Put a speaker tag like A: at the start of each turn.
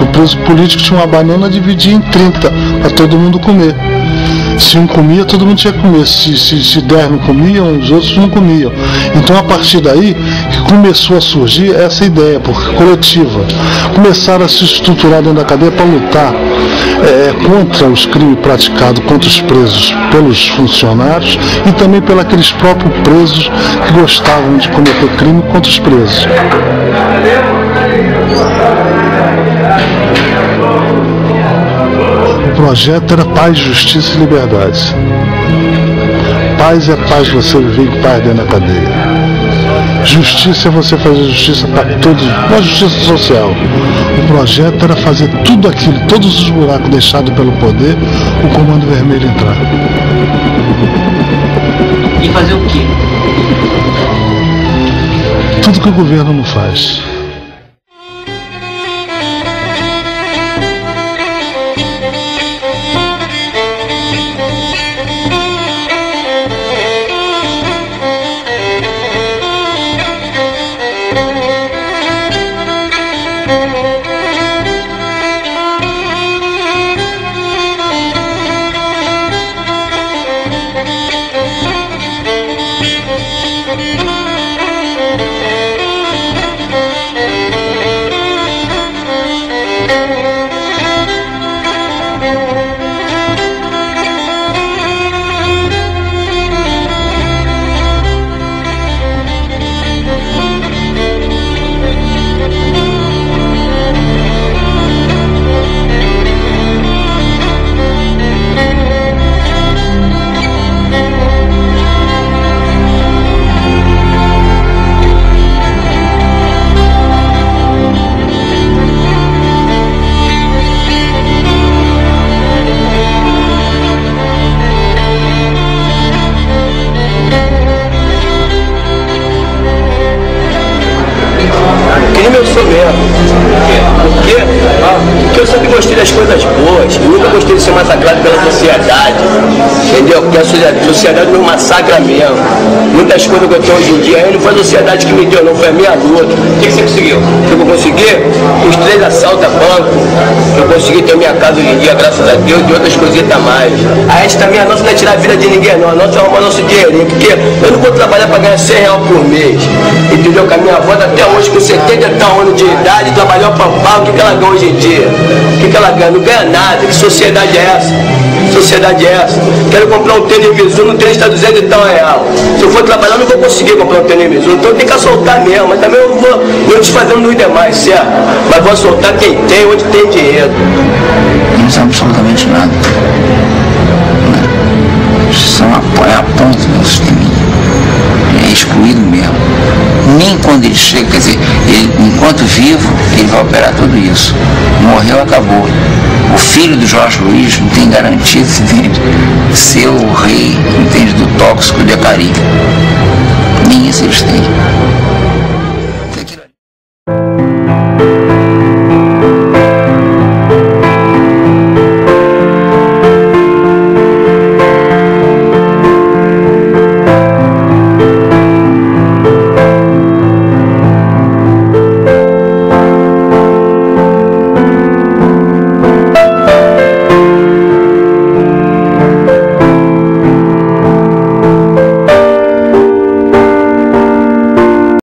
A: O preso político tinha uma banana, dividia em 30 para todo mundo comer. Se um comia, todo mundo tinha que comer. Se 10 não comiam, os outros não comiam. Então, a partir daí, que começou a surgir essa ideia, porque coletiva. Começaram a se estruturar dentro da cadeia para lutar contra os crimes praticados contra os presos pelos funcionários e também pelos aqueles próprios presos que gostavam de cometer crime contra os presos. O projeto era paz, justiça e liberdade. Paz é paz, você viver em paz dentro da cadeia. Justiça é você fazer justiça para todos, uma justiça social. O projeto era fazer tudo aquilo, todos os buracos deixados pelo poder, o Comando Vermelho entrar.
B: E fazer o quê?
A: Tudo que o governo não faz.
C: Eu sou mesmo. Porque eu sempre gostei das coisas boas, eu nunca gostei de ser massacrado pela sociedade, entendeu? Porque a sociedade me massacra mesmo. Muitas coisas que eu tenho hoje em dia, não foi a sociedade que me deu, não, foi a minha luta. O que você conseguiu? O que eu consegui? Os 3 assaltos a banco, eu consegui ter minha casa hoje em dia, graças a Deus, e outras coisitas a mais. A esta minha nossa não é tirar a vida de ninguém, não. A nossa é arrumar nosso dinheirinho, porque eu não vou trabalhar para ganhar R$100 por mês, entendeu? Com a minha avó até hoje, com 70 anos de idade, trabalhou para pau, o que ela ganha hoje em dia? O que ela ganha? Não ganha nada. Que sociedade é essa? Sociedade é essa? Quero comprar um tênis Mizuno, o tênis está R$200 e tal real. Se eu for trabalhar, eu não vou conseguir comprar um tênis Mizuno, então eu tenho que assaltar mesmo. Mas também eu vou desfazendo nos demais, certo? Mas vou assaltar quem tem, onde tem dinheiro.
D: Não são absolutamente nada. São a ponta do sistema. É excluído mesmo. Nem quando ele chega, quer dizer, ele, enquanto vivo, ele vai operar tudo isso. Morreu, acabou. O filho do Jorge Luiz não tem garantia, entende? Ser o rei, entende, do tóxico de Acari. Nem isso eles têm.